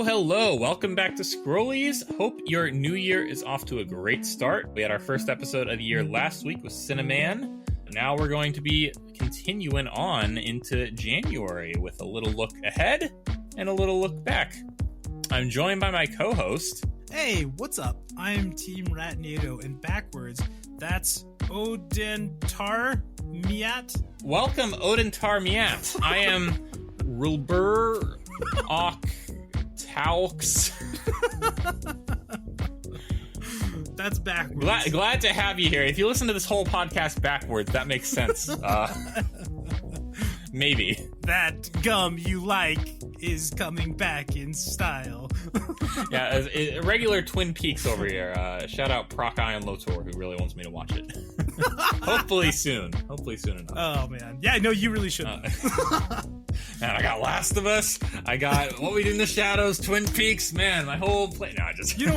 Hello. Welcome back to Scrollies. Hope your new year is off to a great start. We had our first episode of the year last week with Cinnamon. Now we're going to be continuing on into January with a little look ahead and a little look back. I'm joined by my co-host. Hey, what's up? I'm Team Ratnado, and backwards, that's Odin Tar Miat. Welcome, Odin Tar Miat. I am Rilbur Ok Taux. That's backwards. Glad to have you here. If you listen to this whole podcast backwards, that makes sense. Maybe. That gum you like is coming back in style. Yeah, regular Twin Peaks over here. Shout out Proc Ion Lotor, who really wants me to watch it. Hopefully soon enough. Oh, man. Yeah, no, you really should. Man, I got Last of Us. I got What We Do in the Shadows, Twin Peaks. Man, my whole play. No, I just. You know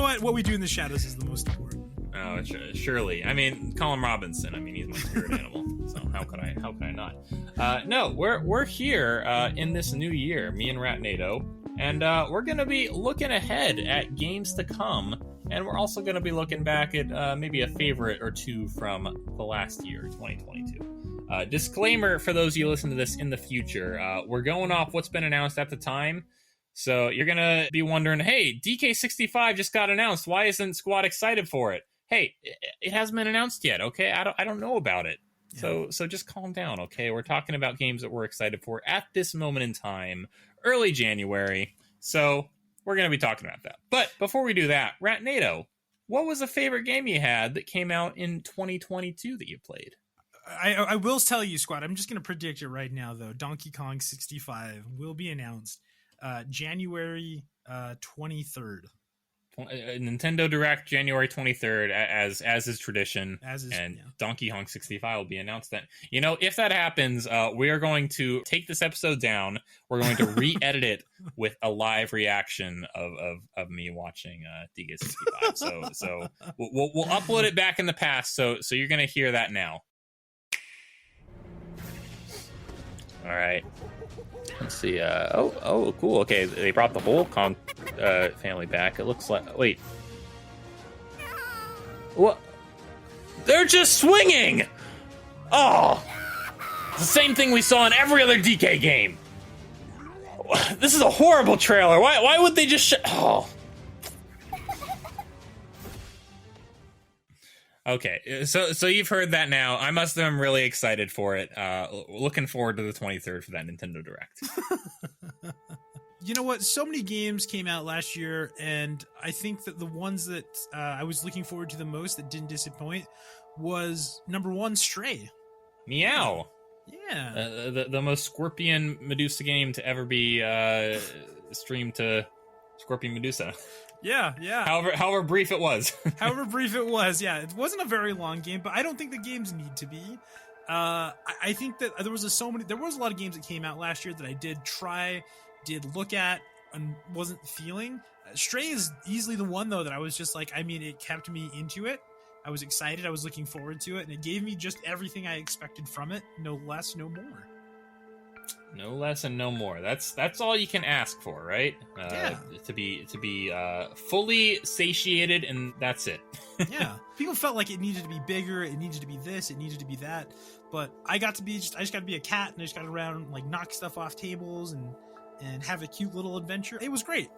what? What We Do in the Shadows is the most important. Oh, surely. I mean, Colin Robinson. I mean, he's my spirit animal. So how could I not? No, we're here in this new year, me and Ratnado, and we're gonna be looking ahead at games to come, and we're also gonna be looking back at maybe a favorite or two from the last year, 2022. Disclaimer for those of you listening to this in the future, we're going off what's been announced at the time. So you're going to be wondering, hey, DK65 just got announced. Why isn't Sqat excited for it? Hey, it hasn't been announced yet, okay? I don't know about it. Yeah. So just calm down, okay? We're talking about games that we're excited for at this moment in time, early January. So we're going to be talking about that. But before we do that, Ratnado, what was a favorite game you had that came out in 2022 that you played? I will tell you, Sqat, I'm just going to predict it right now, though. Donkey Kong 65 will be announced January 23rd. Nintendo Direct January 23rd, as is tradition. Donkey Kong 65 will be announced then. You know, if that happens, we are going to take this episode down. We're going to re-edit it with a live reaction of me watching DK65. So we'll upload it back in the past. So you're going to hear that now. All right. Let's see. Oh, cool. Okay, they brought the whole Kong family back. It looks like. Wait. What? They're just swinging. Oh, it's the same thing we saw in every other DK game. This is a horrible trailer. Why would they just? Oh. Okay, so you've heard that now. I must have been really excited for it. Looking forward to the 23rd for that Nintendo Direct. You know what? So many games came out last year, and I think that the ones that I was looking forward to the most that didn't disappoint was number one, Stray. Meow. Yeah. The most Scorpion Medusa game to ever be streamed to Scorpion Medusa. Yeah. However brief it was. Yeah. It wasn't a very long game, but I don't think the games need to be. I think that there was a lot of games that came out last year that I did look at, and wasn't feeling. Stray is easily the one, though, that I was just like, I mean, it kept me into it. I was excited. I was looking forward to it, and it gave me just everything I expected from it. No less, no more. No less and no more. That's all you can ask for, right? Yeah. To be fully satiated, and that's it. Yeah. People felt like it needed to be bigger. It needed to be this. It needed to be that. But I just got to be a cat, and I just got around, like, knock stuff off tables and have a cute little adventure. It was great.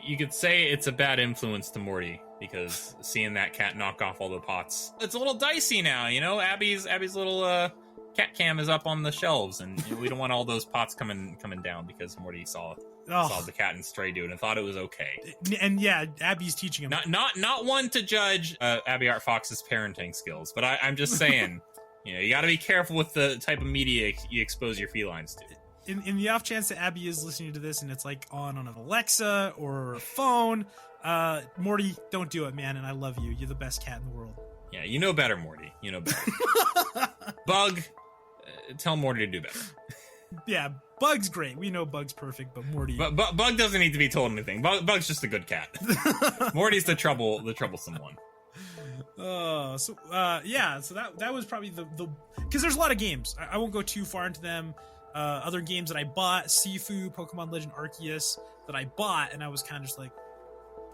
You could say it's a bad influence to Morty, because seeing that cat knock off all the pots, it's a little dicey now. You know, Abby's little cat cam is up on the shelves, and we don't want all those pots coming down because Morty saw the cat and Stray do it and thought it was okay. And yeah, Abby's teaching him. Not one to judge Abby Art Fox's parenting skills, but I'm just saying, you got to be careful with the type of media you expose your felines to. In the off chance that Abby is listening to this and it's like on an Alexa or a phone, Morty, don't do it, man. And I love you. You're the best cat in the world. Yeah, you know better, Morty. You know better. Bug, tell Morty to do better. Yeah, Bug's great. We know Bug's perfect, but Morty. But Bug doesn't need to be told anything. Bug's just a good cat. Morty's the troublesome one. So that was probably the because there's a lot of games. I won't go too far into them. Other games that I bought, Sifu, Pokemon Legend Arceus, that I bought, and I was kind of just like,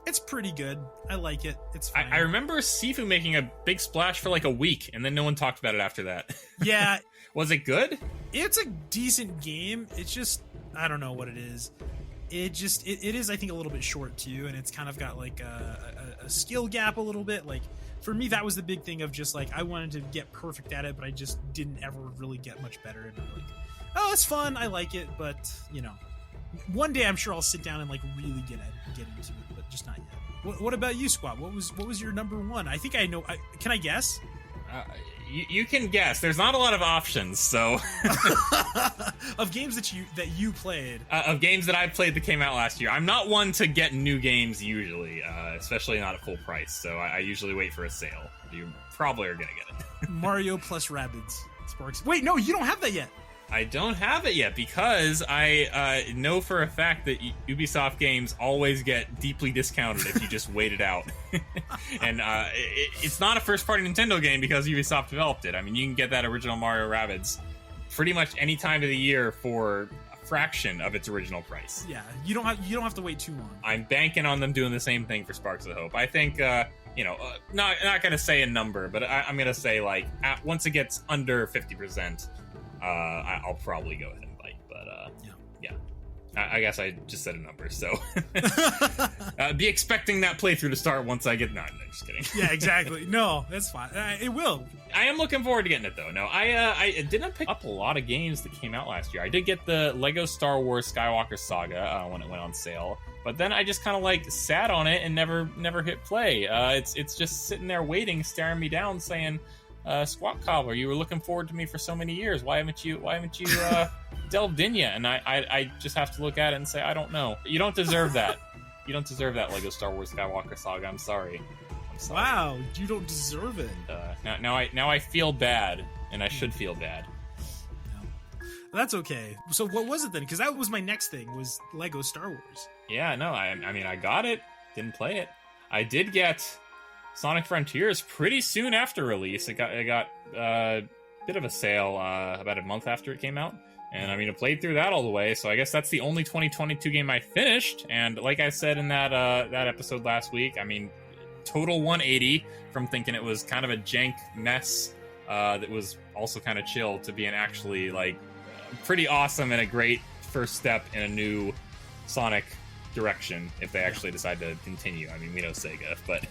it's pretty good. I like it. It's fine. I remember Sifu making a big splash for like a week, and then no one talked about it after that. Yeah. Was it good? It's a decent game. It's just, I don't know what it is. It is, I think, a little bit short too, and it's kind of got like a skill gap a little bit. Like, for me, that was the big thing of just like, I wanted to get perfect at it, but I just didn't ever really get much better. And I'm like, oh, it's fun. I like it, but you know, one day I'm sure I'll sit down and like really get into it, but just not yet. What about you, Sqat? What was your number one? I think I know. Can I guess? You can guess. There's not a lot of options, so of games that you played. Of games that I've played that came out last year. I'm not one to get new games usually, especially not at full price. So I usually wait for a sale. You probably are gonna get it. Mario plus Rabbids Sparks. Wait, no, you don't have that yet. I don't have it yet because I know for a fact that Ubisoft games always get deeply discounted if you just wait it out. And it's not a first-party Nintendo game because Ubisoft developed it. I mean, you can get that original Mario Rabbids pretty much any time of the year for a fraction of its original price. Yeah, you don't have to wait too long. I'm banking on them doing the same thing for Sparks of Hope. I think not gonna say a number, but I'm gonna say like once it gets under 50%. I'll probably go ahead and bite, but yeah. I guess I just said a number, so be expecting that playthrough to start once I get. No, just kidding. Yeah, exactly. No, that's fine. It will. I am looking forward to getting it though. No, I didn't pick up a lot of games that came out last year. I did get the Lego Star Wars Skywalker Saga when it went on sale, but then I just kind of like sat on it and never hit play. It's just sitting there waiting, staring me down, saying, Sqat Cobbler, you were looking forward to me for so many years. Why haven't you delved in yet? And I just have to look at it and say, I don't know. You don't deserve that. You don't deserve that Lego Star Wars Skywalker Saga. I'm sorry. Wow, you don't deserve it. Now I feel bad, and I should feel bad. No. That's okay. So what was it then? Because that was my next thing, was Lego Star Wars. Yeah, no, I mean, I got it. Didn't play it. I did get Sonic Frontiers pretty soon after release. It got a bit of a sale about a month after it came out, and I mean, I played through that all the way. So I guess that's the only 2022 game I finished. And like I said in that episode last week, I mean, total 180 from thinking it was kind of a jank mess that was also kind of chill to being actually like pretty awesome and a great first step in a new Sonic direction if they actually decide to continue. I mean, we know Sega, but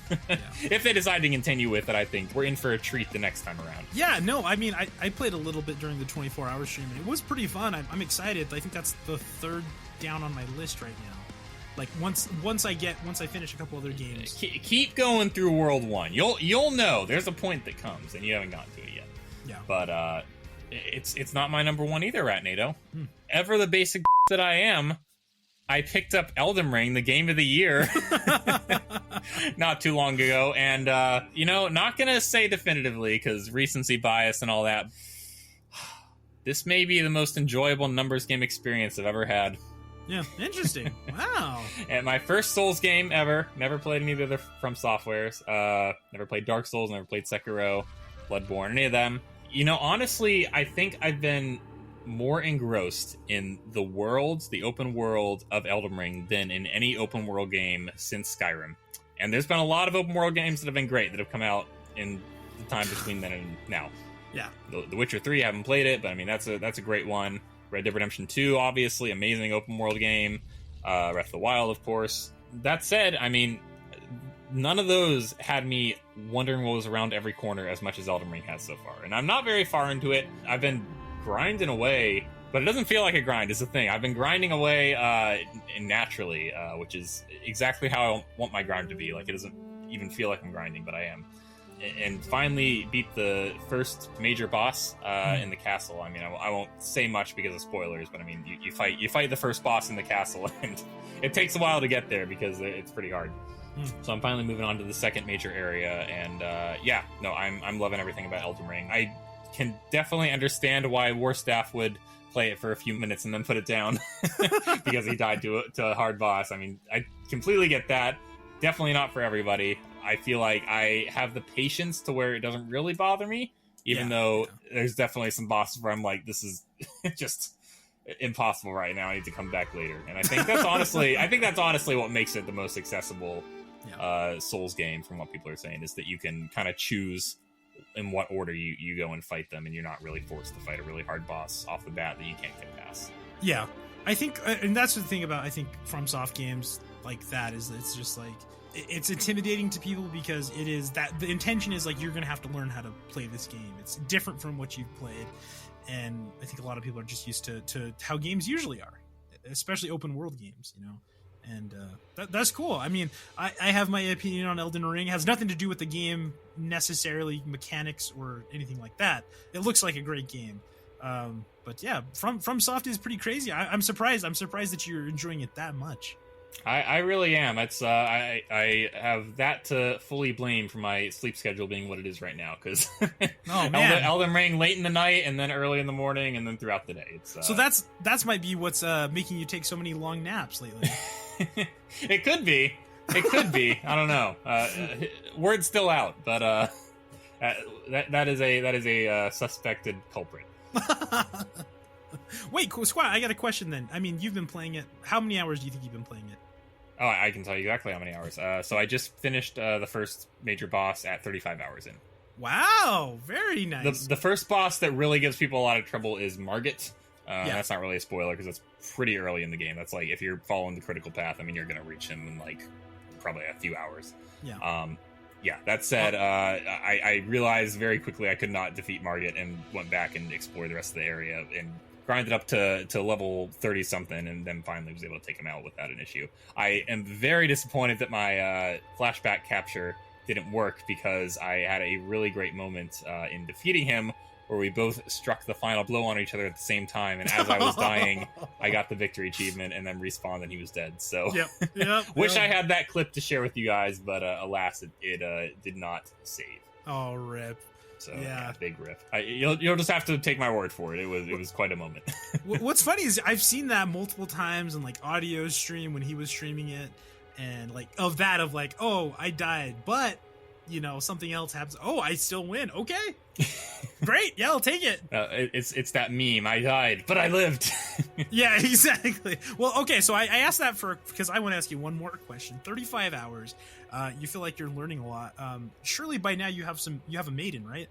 if they decide to continue with it, I think we're in for a treat the next time around. Yeah, no, I mean, I played a little bit during the 24-hour stream, and it was pretty fun. I'm excited. I think that's the third down on my list right now. Like once I finish a couple other games. Keep going through World 1. You'll know there's a point that comes, and you haven't gotten to it yet. Yeah. But it's not my number one either, Ratnado. Ever the basic that I am, I picked up Elden Ring, the game of the year, not too long ago, and, not gonna say definitively, because recency bias and all that, this may be the most enjoyable numbers game experience I've ever had. Yeah, interesting. Wow. And my first Souls game ever. Never played any of the other From Softwares. Never played Dark Souls, never played Sekiro, Bloodborne, any of them. Honestly, I think I've been more engrossed in the open world of Elden Ring than in any open world game since Skyrim. And there's been a lot of open world games that have been great that have come out in the time between then and now. Yeah. The Witcher 3, I haven't played it, but I mean that's a great one. Red Dead Redemption 2, obviously, amazing open world game. Breath of the Wild, of course. That said, I mean, none of those had me wondering what was around every corner as much as Elden Ring has so far. And I'm not very far into it. I've been grinding away, but it doesn't feel like a grind is the thing. I've been grinding away naturally, which is exactly how I want my grind to be. Like, it doesn't even feel like I'm grinding, but I am. And finally beat the first major boss in the castle. I mean, I won't say much because of spoilers, but I mean, you fight the first boss in the castle, and it takes a while to get there because it's pretty hard. So I'm finally moving on to the second major area, and I'm loving everything about Elden Ring. I can definitely understand why Warstaff would play it for a few minutes and then put it down because he died to a hard boss. I mean, I completely get that. Definitely not for everybody. I feel like I have the patience to where it doesn't really bother me, even though there's definitely some bosses where I'm like, this is just impossible right now. I need to come back later. And I think that's honestly what makes it the most accessible Souls game, from what people are saying, is that you can kind of choose in what order you go and fight them, and you're not really forced to fight a really hard boss off the bat that you can't get past. Yeah, I think, and that's the thing about, I think, FromSoft games like that, is that it's just like, it's intimidating to people because it is that the intention is like, you're gonna have to learn how to play this game. It's different from what you've played, and I think a lot of people are just used to how games usually are, especially open world games, you know. And that's cool. I mean, I have my opinion on Elden Ring. It has nothing to do with the game necessarily, mechanics or anything like that. It looks like a great game. But yeah, FromSoft is pretty crazy. I'm surprised. I'm surprised that you're enjoying it that much. I really am. It's I have that to fully blame for my sleep schedule being what it is right now, because Elden Ring late in the night and then early in the morning and then throughout the day. It's, so that's might be what's making you take so many long naps lately. It could be. I don't know. Word's still out, but that is a suspected culprit. Wait, cool, Sqat, I got a question then. I mean, you've been playing it. How many hours do you think you've been playing it? Oh, I can tell you exactly how many hours. So I just finished the first major boss at 35 hours in. Wow, very nice. The first boss that really gives people a lot of trouble is Margit. That's not really a spoiler because it's pretty early in the game. That's like, if you're following the critical path, I mean, you're going to reach him in like probably a few hours. Yeah. That said, I realized very quickly I could not defeat Margit and went back and explored the rest of the area and grinded up to level 30 something, and then finally was able to take him out without an issue. I am very disappointed that my flashback capture didn't work, because I had a really great moment in defeating him, where we both struck the final blow on each other at the same time, and as I was dying, I got the victory achievement and then respawned and he was dead. So wish I had that clip to share with you guys, but alas, it did not save. Oh, rip. So yeah, big rip. You'll just have to take my word for it. It was quite a moment. What's funny is I've seen that multiple times in like audio stream when he was streaming it, and like of like, oh, I died, but you know, something else happens. Oh, I still win. Okay, great. Yeah, I'll take it. It's that meme. I died, but I lived. Yeah, exactly. Well, okay. So I asked that because I want to ask you one more question. 35 hours. You feel like you're learning a lot. Surely by now you have a maiden, right?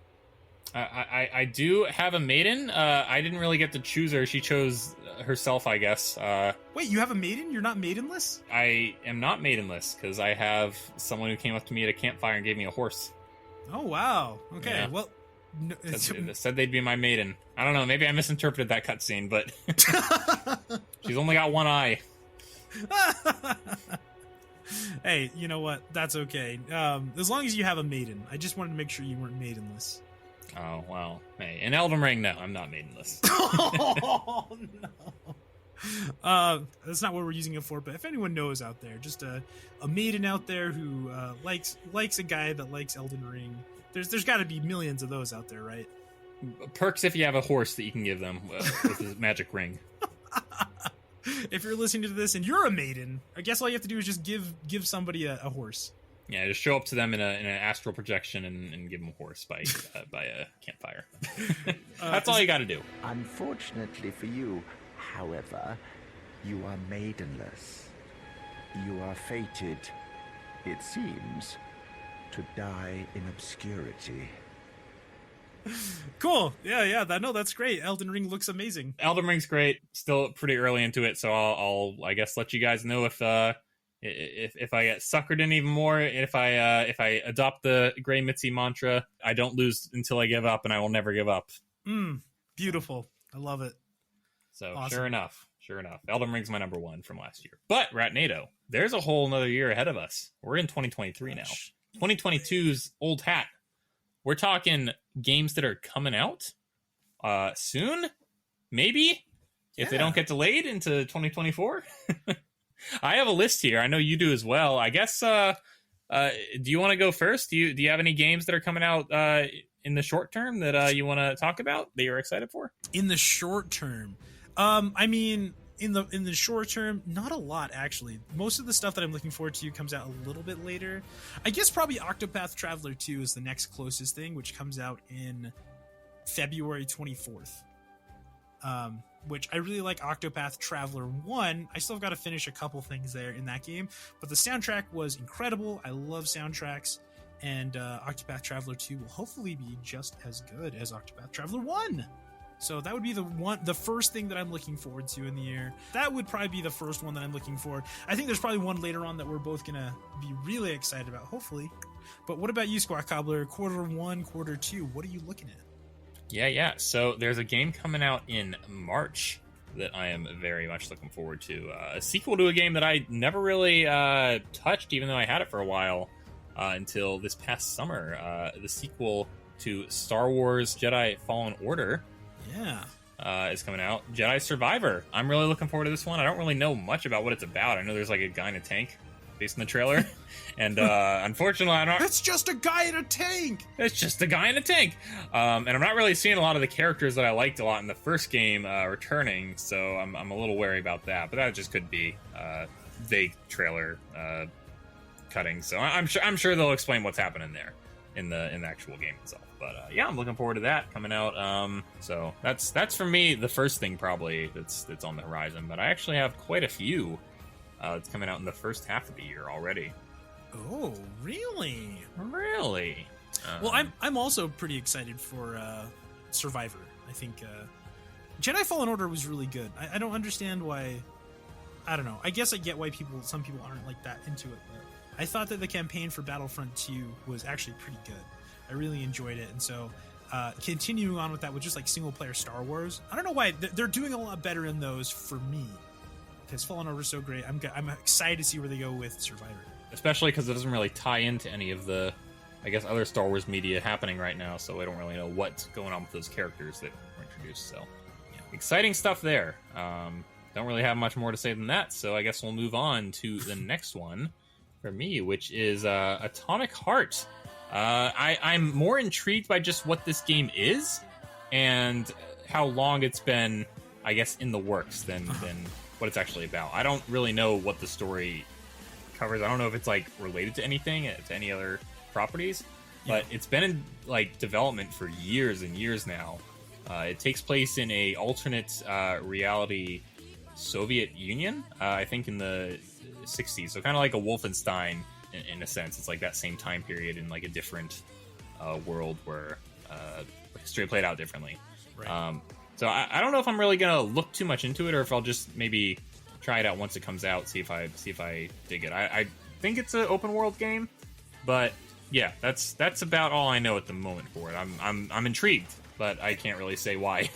I do have a maiden. I didn't really get to choose her. She chose herself, I guess. Wait, you have a maiden? You're not maidenless? I am not maidenless, because I have someone who came up to me at a campfire and gave me a horse. Oh, wow. Okay, yeah. Well... No, said they'd be my maiden. I don't know, maybe I misinterpreted that cutscene, but... She's only got one eye. Hey, you know what? That's okay. As long as you have a maiden. I just wanted to make sure you weren't maidenless. Oh, well. Hey, in Elden Ring, no, I'm not maidenless. Oh, no. That's not what we're using it for, but if anyone knows out there, just a maiden out there who likes a guy that likes Elden Ring, there's got to be millions of those out there, right? Perks if you have a horse that you can give them with his magic ring. If you're listening to this and you're a maiden, I guess all you have to do is just give somebody a horse. Yeah, just show up to them in an astral projection and give them a horse by a campfire. That's all you got to do. Unfortunately for you, however, you are maidenless. You are fated, it seems, to die in obscurity. Cool. Yeah. That's great. Elden Ring looks amazing. Elden Ring's great. Still pretty early into it, so I'll I guess let you guys know if I get suckered in even more. If I adopt the Grey Mitzi mantra, I don't lose until I give up, and I will never give up. Beautiful. I love it. So awesome. Sure enough, Elden Ring's my number one from last year. But Ratnado, there's a whole another year ahead of us. We're in 2023 now. 2022's old hat. We're talking games that are coming out soon, maybe, if they don't get delayed into 2024. I have a list here. I know you do as well. I guess, do you want to go first? Do you have any games that are coming out in the short term that you want to talk about that you're excited for? In the short term? I mean, in the short term, not a lot actually. Most of the stuff that I'm looking forward to comes out a little bit later. I guess probably Octopath Traveler 2 is the next closest thing, which comes out in February 24th. Which I really like. Octopath Traveler 1. I still got to finish a couple things there in that game, but the soundtrack was incredible. I love soundtracks, and Octopath Traveler 2 will hopefully be just as good as Octopath Traveler 1. So that would be the first thing that I'm looking forward to in the year. That would probably be the first one that I'm looking for. I think there's probably one later on that we're both going to be really excited about, hopefully. But what about you, Squat Cobbler? Quarter 1, quarter 2, what are you looking at? Yeah. So there's a game coming out in March that I am very much looking forward to. A sequel to a game that I never really touched, even though I had it for a while, until this past summer. The sequel to Star Wars Jedi Fallen Order. Yeah. Is coming out. Jedi Survivor. I'm really looking forward to this one. I don't really know much about what it's about. I know there's like a guy in a tank based on the trailer. And unfortunately, I don't... It's just a guy in a tank! It's just a guy in a tank! And I'm not really seeing a lot of the characters that I liked a lot in the first game returning, so I'm a little wary about that. But that just could be vague trailer cutting. So I'm sure they'll explain what's happening there in the actual game itself. But yeah, I'm looking forward to that coming out. So that's for me the first thing probably that's on the horizon. But I actually have quite a few that's coming out in the first half of the year already. Oh, really? Really? Well, I'm also pretty excited for Survivor. I think Jedi Fallen Order was really good. I don't understand why. I don't know. I guess I get why some people aren't like that into it. But I thought that the campaign for Battlefront 2 was actually pretty good. I really enjoyed it, and so continuing on with that with just like single player Star Wars, I don't know why they're doing a lot better in those for me, because Fallen Order is so great. I'm excited to see where they go with Survivor, especially because it doesn't really tie into any of the, I guess, other Star Wars media happening right now, so I don't really know what's going on with those characters that were introduced. So yeah, exciting stuff there. Don't really have much more to say than that, so I guess we'll move on to the next one for me, which is Atomic Heart. I'm more intrigued by just what this game is and how long it's been, I guess, in the works than what it's actually about. I don't really know what the story covers. I don't know if it's like related to anything, to any other properties, but it's been in like development for years and years now. It takes place in a alternate reality Soviet Union, I think in the 60s, so kind of like a Wolfenstein in a sense. It's like that same time period in like a different world where history played out differently. Right. So I don't know if I'm really gonna look too much into it, or if I'll just maybe try it out once it comes out, see if I dig it. I think it's an open world game, but yeah, that's about all I know at the moment for it. I'm intrigued, but I can't really say why.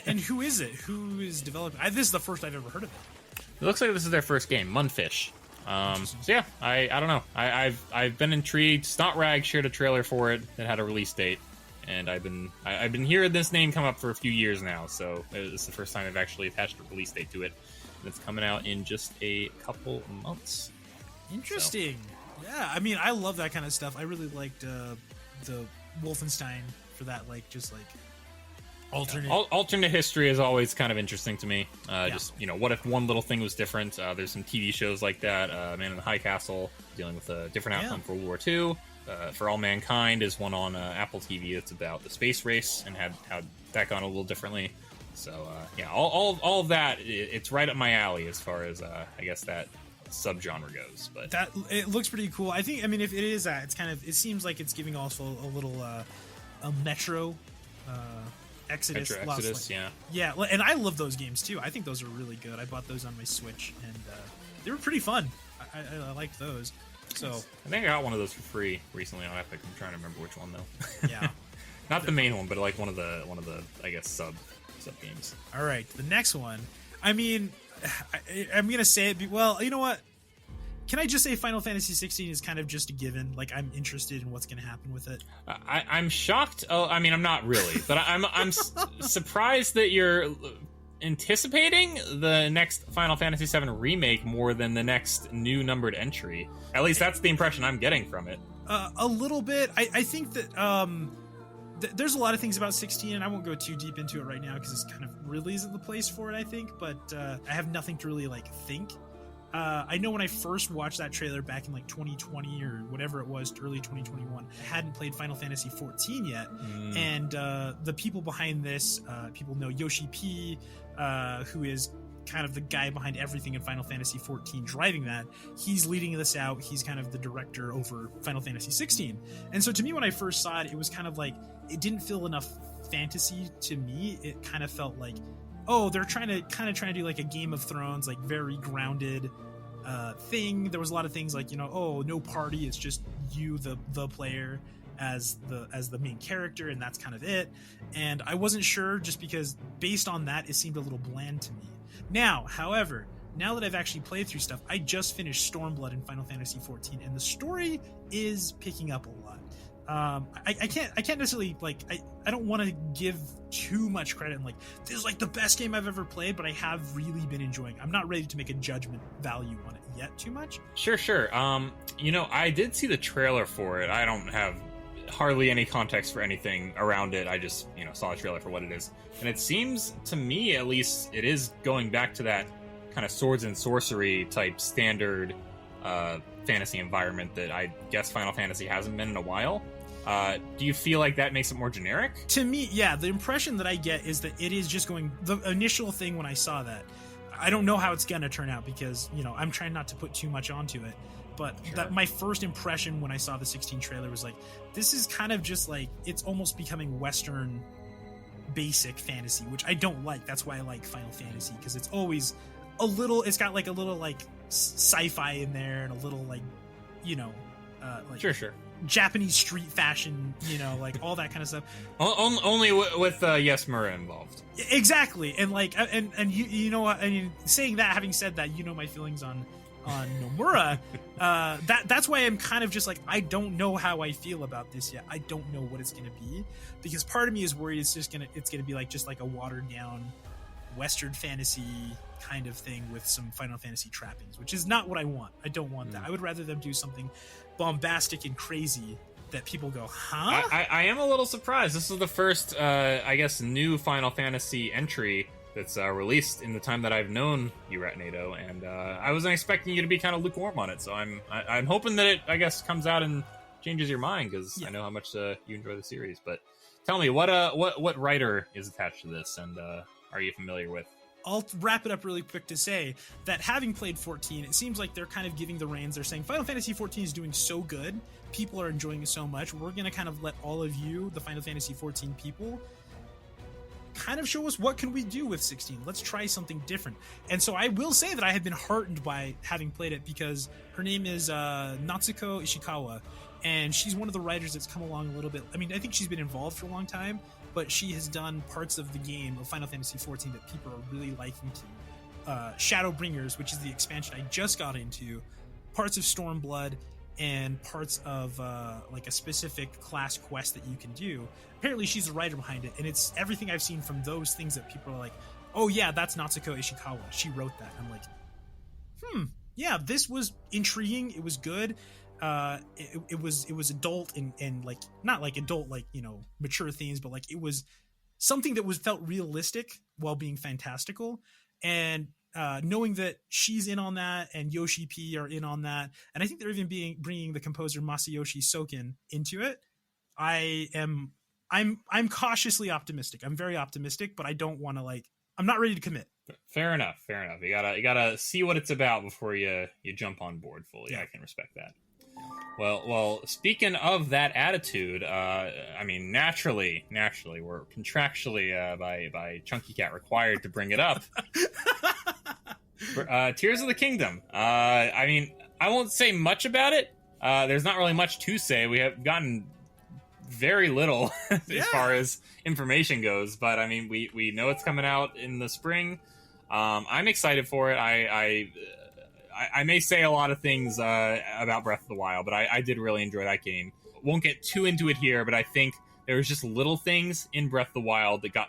And who is it? Who is developing? This is the first I've ever heard of it. It looks like this is their first game, Munfish. So yeah, I don't know. I've been intrigued. Snotrag shared a trailer for it that had a release date, and I've been hearing this name come up for a few years now. So it's the first time I've actually attached a release date to it, and it's coming out in just a couple months. Interesting. So. Yeah, I mean, I love that kind of stuff. I really liked the Wolfenstein for that, like just like alternate history is always kind of interesting to me. Just, what if one little thing was different? There's some TV shows like that. Man in the High Castle, dealing with a different outcome for World War II. For All Mankind is one on Apple TV. It's about the space race and had that gone a little differently. So all of that, it's right up my alley as far as I guess that subgenre goes. But that it looks pretty cool. I mean, if it is that, it seems like it's giving also a little a Metro. Exodus, yeah, and I love those games too. I think those are really good. I bought those on my Switch, and they were pretty fun. I liked those. So I think I got one of those for free recently on Epic. I'm trying to remember which one though. Yeah, not the main one, but like one of the I guess sub games. All right, the next one. I mean, I'm gonna say it. Well, you know what? Can I just say Final Fantasy 16 is kind of just a given? Like, I'm interested in what's going to happen with it. I'm shocked. Oh, I mean, I'm not really, but I'm surprised that you're anticipating the next Final Fantasy 7 remake more than the next new numbered entry. At least that's the impression I'm getting from it. A little bit. I think that there's a lot of things about 16, and I won't go too deep into it right now because it's kind of really isn't the place for it, I think. But I have nothing to really like think. I know when I first watched that trailer back in like 2020 or whatever it was, early 2021, I hadn't played Final Fantasy 14 yet, and the people behind this, people know Yoshi P, who is kind of the guy behind everything in Final Fantasy 14 driving that. He's leading this out. He's kind of the director over Final Fantasy 16. And so to me, when I first saw it, it was kind of like, it didn't feel enough fantasy to me. It kind of felt like, oh, they're trying to do like a Game of Thrones, like very grounded thing. There was a lot of things like, you know, oh, no party, it's just you, the player, as the main character, and that's kind of it. And I wasn't sure, just because based on that, it seemed a little bland to me. Now, however, now that I've actually played through stuff, I just finished Stormblood in Final Fantasy 14, and the story is picking up a lot. I can't necessarily, like, I don't want to give too much credit and like, this is like the best game I've ever played, but I have really been enjoying. I'm not ready to make a judgment value on it yet too much. Sure. You know, I did see the trailer for it. I don't have hardly any context for anything around it. I just, you know, saw the trailer for what it is. And it seems to me, at least, it is going back to that kind of swords and sorcery type standard fantasy environment that I guess Final Fantasy hasn't been in a while. Do you feel like that makes it more generic? To me, yeah, the impression that I get is that it is just going, the initial thing when I saw that, I don't know how it's gonna turn out because, you know, I'm trying not to put too much onto it, but sure. That my first impression when I saw the 16 trailer was like, this is kind of just like, it's almost becoming Western basic fantasy, which I don't like. That's why I like Final Fantasy, because it's always a little, it's got like a little like sci-fi in there and a little like, you know, like sure Japanese street fashion, you know, like all that kind of stuff. Only with Yesmura involved. Exactly, and like, and you know, I mean, saying that, having said that, you know, my feelings on Nomura. That's why I'm kind of just like, I don't know how I feel about this yet. I don't know what it's gonna be, because part of me is worried it's gonna be like just like a watered down Western fantasy kind of thing with some Final Fantasy trappings, which is not what I want. I don't want that. I would rather them do something bombastic and crazy that people go, huh? I am a little surprised. This is the first, I guess, new Final Fantasy entry that's released in the time that I've known you, Ratnado, and I wasn't expecting you to be kind of lukewarm on it, so I'm hoping that it, I guess, comes out and changes your mind, because I know how much you enjoy the series. But tell me, what writer is attached to this, and are you familiar with? I'll wrap it up really quick to say that having played 14, it seems like they're kind of giving the reins. They're saying Final Fantasy 14 is doing so good, people are enjoying it so much, we're going to kind of let all of you, the Final Fantasy 14 people, kind of show us what can we do with 16. Let's try something different. And so I will say that I have been heartened by having played it, because her name is Natsuko Ishikawa, and she's one of the writers that's come along a little bit. I mean, I think she's been involved for a long time, but she has done parts of the game of Final Fantasy XIV that people are really liking to. Shadowbringers, which is the expansion I just got into, parts of Stormblood, and parts of like a specific class quest that you can do. Apparently she's the writer behind it, and it's everything I've seen from those things that people are like, oh yeah, that's Natsuko Ishikawa, she wrote that. I'm like, yeah, this was intriguing, it was good. It was adult and like, not like adult, like, you know, mature themes, but like it was something that felt realistic while being fantastical. And knowing that she's in on that and Yoshi P are in on that, and I think they're even bringing the composer Masayoshi Soken into it, I'm cautiously optimistic. I'm very optimistic, but I don't want to, like, I'm not ready to commit. Fair enough. You gotta see what it's about before you jump on board fully. Yeah. I can respect that. Well, speaking of that attitude, I mean, naturally, we're contractually by Chunky Cat required to bring it up. Tears of the Kingdom. I mean, I won't say much about it. There's not really much to say. We have gotten very little as far as information goes, but I mean, we know it's coming out in the spring. I'm excited for it. I may say a lot of things about Breath of the Wild, but I did really enjoy that game. Won't get too into it here, but I think there was just little things in Breath of the Wild that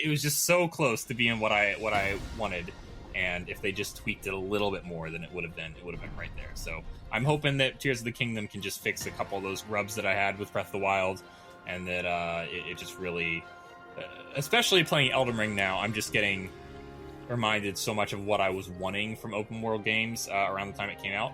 it was just so close to being what I wanted. And if they just tweaked it a little bit more, then it would have been right there. So I'm hoping that Tears of the Kingdom can just fix a couple of those rubs that I had with Breath of the Wild, and that it just really, especially playing Elden Ring now, I'm just getting reminded so much of what I was wanting from open world games around the time it came out.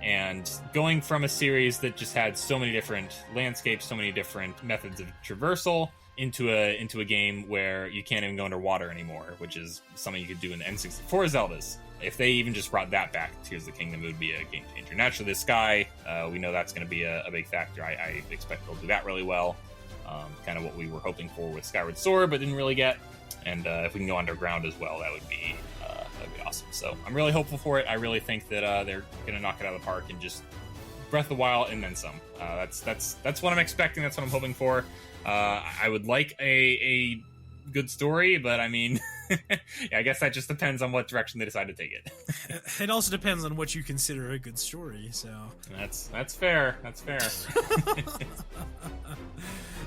And going from a series that just had so many different landscapes, so many different methods of traversal, into a game where you can't even go underwater anymore, which is something you could do in the N64 Zeldas. If they even just brought that back, Tears of the Kingdom, it would be a game changer. Naturally, the sky, we know that's going to be a big factor. I expect they'll do that really well. Kind of what we were hoping for with Skyward Sword, but didn't really get. And if we can go underground as well, that would be awesome. So I'm really hopeful for it. I really think that they're going to knock it out of the park and just Breath of the Wild and then some. That's what I'm expecting. That's what I'm hoping for. I would like a good story, but I mean, yeah, I guess that just depends on what direction they decide to take it. It also depends on what you consider a good story. So that's fair. That's fair.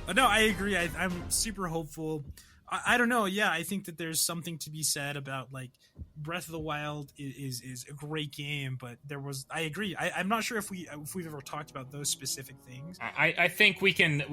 But no, I agree. I'm super hopeful. I don't know. Yeah, I think that there's something to be said about like Breath of the Wild is a great game, but I agree. I'm not sure if we've ever talked about those specific things. I think we can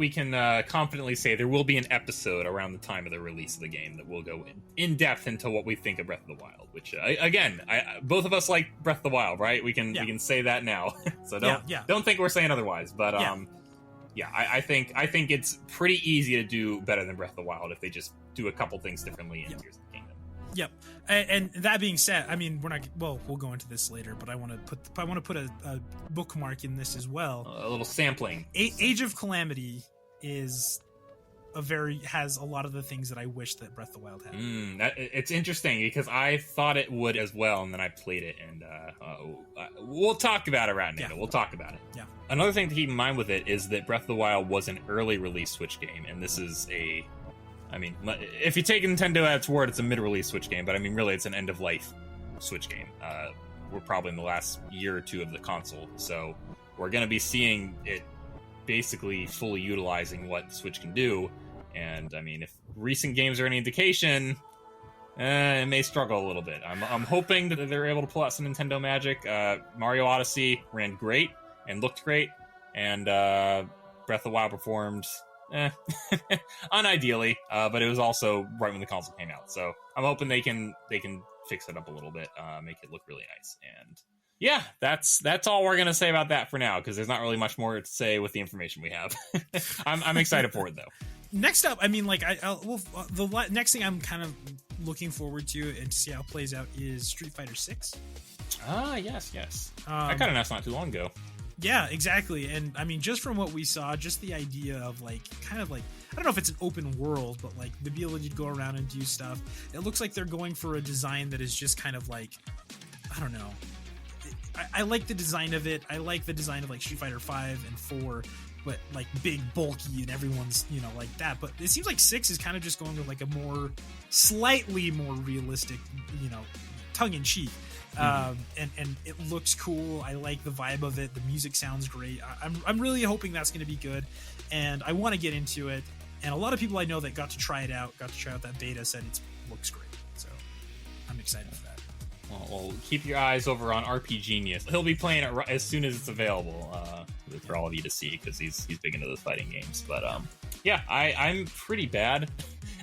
confidently say there will be an episode around the time of the release of the game that will go in depth into what we think of Breath of the Wild. Which again, both of us like Breath of the Wild, right? We can say that now. So don't think we're saying otherwise. But I think it's pretty easy to do better than Breath of the Wild if they just do a couple things differently in Tears of the Kingdom. Yep. And that being said, I mean, we'll go into this later, but I want to put a bookmark in this as well. A little sampling. Age of Calamity has a lot of the things that I wish that Breath of the Wild had. It's interesting because I thought it would as well, and then I played it, and we'll talk about it, Ratnado. Yeah. We'll talk about it. Yeah. Another thing to keep in mind with it is that Breath of the Wild was an early release Switch game, and this is if you take Nintendo at its word, it's a mid-release Switch game, but I mean, really, it's an end-of-life Switch game. We're probably in the last year or two of the console, so we're going to be seeing it basically fully utilizing what the Switch can do, and I mean, if recent games are any indication, it may struggle a little bit. I'm hoping that they're able to pull out some Nintendo magic. Mario Odyssey ran great and looked great, and Breath of the Wild performed unideally, but it was also right when the console came out. So I'm hoping they can fix it up a little bit, make it look really nice. And yeah, that's all we're gonna say about that for now, because there's not really much more to say with the information we have. I'm excited for it though. Next up, I mean, like the next thing I'm kind of looking forward to and to see how it plays out is Street Fighter 6. Yes. I got announced not too long ago. Yeah, exactly. And I mean, just from what we saw, just the idea of like, kind of like, I don't know if it's an open world, but like the ability to go around and do stuff. It looks like they're going for a design that is just kind of like, I don't know. I like the design of it. I like the design of like Street Fighter 5 and 4, but like big, bulky, and everyone's, like that. But it seems like 6 is kind of just going with like a slightly more realistic, tongue-in-cheek. And it looks cool. I like the vibe of it. The music sounds great. I'm really hoping that's going to be good, and I want to get into it. And a lot of people I know that got to try it out, that beta, said it looks great. So I'm excited for that. Well, keep your eyes over on RP Genius. He'll be playing it as soon as it's available for all of you to see, because he's big into those fighting games. But yeah, I'm pretty bad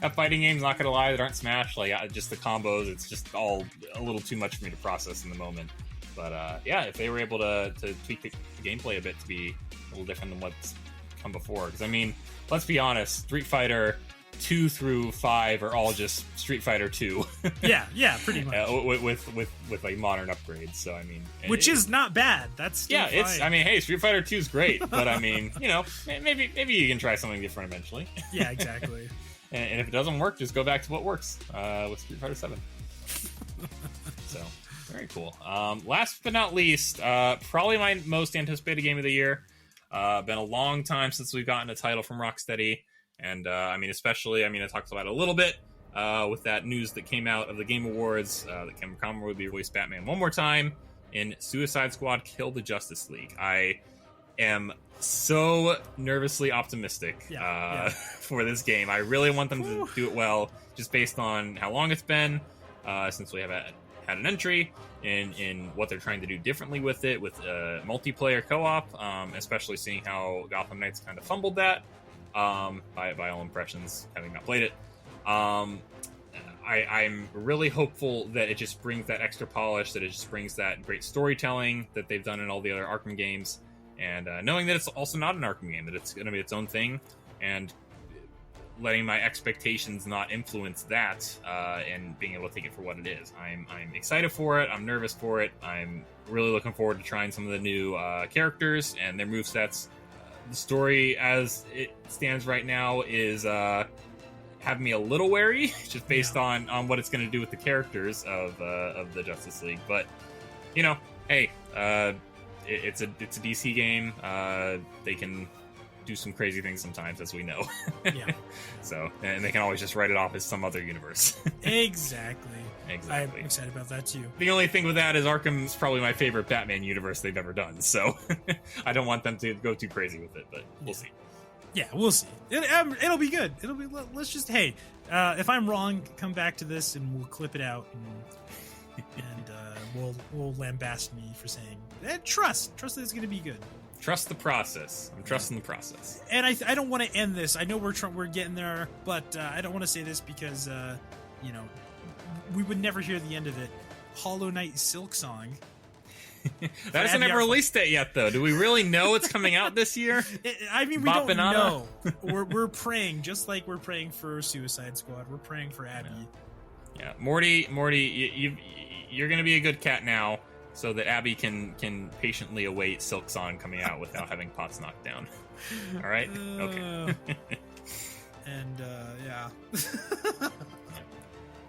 at fighting games, not gonna lie, that aren't Smash. Like, just the combos, it's just all a little too much for me to process in the moment. But yeah, if they were able to tweak the gameplay a bit to be a little different than what's come before, because I mean, let's be honest, Street Fighter 2 through 5 are all just Street Fighter 2. yeah, pretty much. With like modern upgrades. So I mean, which is not bad. That's still fine. It's. I mean, hey, Street Fighter 2 is great, but I mean, maybe you can try something different eventually. Yeah, exactly. And if it doesn't work, just go back to what works with Street Fighter 7. So, very cool. Last but not least, probably my most anticipated game of the year. Been a long time since we've gotten a title from Rocksteady. And, I talked about it a little bit with that news that came out of the Game Awards that Kevin Conroy would be voiced Batman one more time in Suicide Squad Kill the Justice League. I am so nervously optimistic for this game. I really want them to do it well, just based on how long it's been since we have had an entry, in what they're trying to do differently with it, with multiplayer co-op, especially seeing how Gotham Knights kind of fumbled that. by all impressions, having not played it. I'm really hopeful that it just brings that extra polish, that it just brings that great storytelling that they've done in all the other Arkham games, and knowing that it's also not an Arkham game, that it's going to be its own thing, and letting my expectations not influence that, and being able to take it for what it is. I'm excited for it. I'm nervous for it. I'm really looking forward to trying some of the new characters and their movesets. The story, as it stands right now, is having me a little wary, just based on what it's going to do with the characters of the Justice League. But hey, it's a DC game. They can do some crazy things sometimes, as we know. Yeah. So, and they can always just write it off as some other universe. Exactly. I'm Exactly. excited about that too. The only thing with that is Arkham's probably my favorite Batman universe they've ever done. So I don't want them to go too crazy with it, but we'll see. Yeah, we'll see. It'll be good. Let's just, hey, if I'm wrong, come back to this and we'll clip it out, and we'll lambast me for saying, trust that it's going to be good. Trust the process. I'm trusting the process. And I don't want to end this. I know we're getting there, but I don't want to say this because we would never hear the end of it. Hollow Knight Silk Song. That hasn't ever released date yet, though. Do we really know it's coming out this year? I mean, we don't know. We're praying, just like we're praying for Suicide Squad. We're praying for Abby. Yeah, Morty, you're gonna be a good cat now, so that Abby can patiently await Silk Song coming out without having pots knocked down. All right. Okay. And yeah.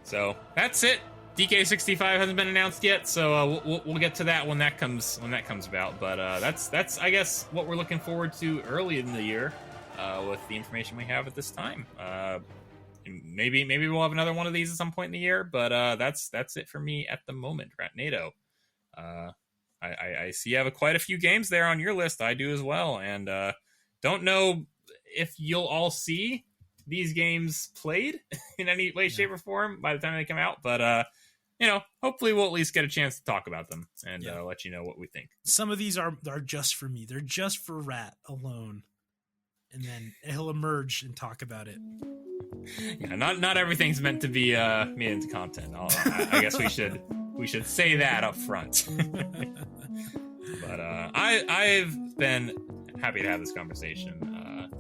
So that's it. DK65 hasn't been announced yet, so we'll get to that when that comes about. But that's I guess what we're looking forward to early in the year, with the information we have at this time. Maybe we'll have another one of these at some point in the year, but that's it for me at the moment. Ratnado. I see you have quite a few games there on your list. I do as well, and don't know if you'll all see these games played in any way, shape, or form by the time they come out, but hopefully we'll at least get a chance to talk about them and let you know what we think. Some of these are just for me. They're just for Rat alone, and then he'll emerge and talk about it. Yeah, not everything's meant to be made into content. I guess we should say that up front. But I've been happy to have this conversation.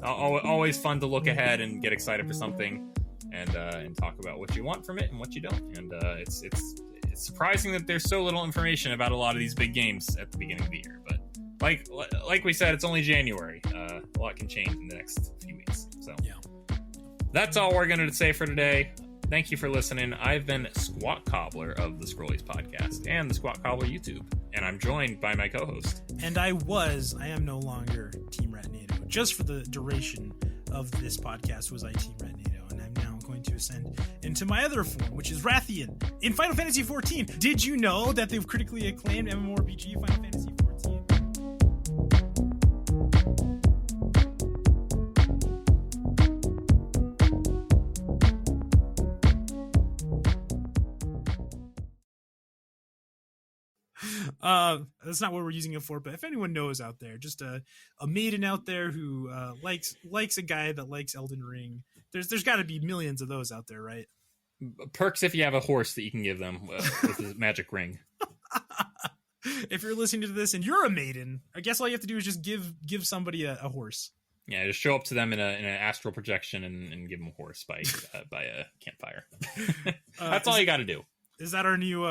Always fun to look ahead and get excited for something, and talk about what you want from it and what you don't. And it's surprising that there's so little information about a lot of these big games at the beginning of the year. But like we said, it's only January. A lot can change in the next few weeks. So yeah, that's all we're going to say for today. Thank you for listening. I've been Sqat Cobbler of the Scrollies podcast and the Sqat Cobbler YouTube, and I'm joined by my co-host. And I am no longer Team Ratnado. Just for the duration of this podcast was I Team Ratnado, and I'm now going to ascend into my other form, which is Rathian in Final Fantasy XIV. Did you know that they've critically acclaimed MMORPG Final Fantasy XIV? That's not what we're using it for, but if anyone knows out there, just a maiden out there who likes a guy that likes Elden Ring, there's got to be millions of those out there, right? Perks if you have a horse that you can give them with his magic ring. If you're listening to this and you're a maiden, I guess all you have to do is just give somebody a horse. Yeah, just show up to them in an astral projection and give them a horse by a campfire. That's all you got to do. Is that our new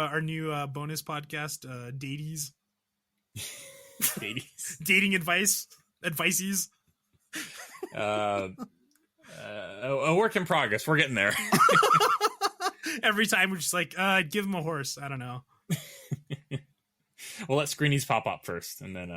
bonus podcast, Daties? Daties. Dating advices. A work in progress. We're getting there. Every time we're just like, give him a horse. I don't know. We'll let Screenies pop up first, and then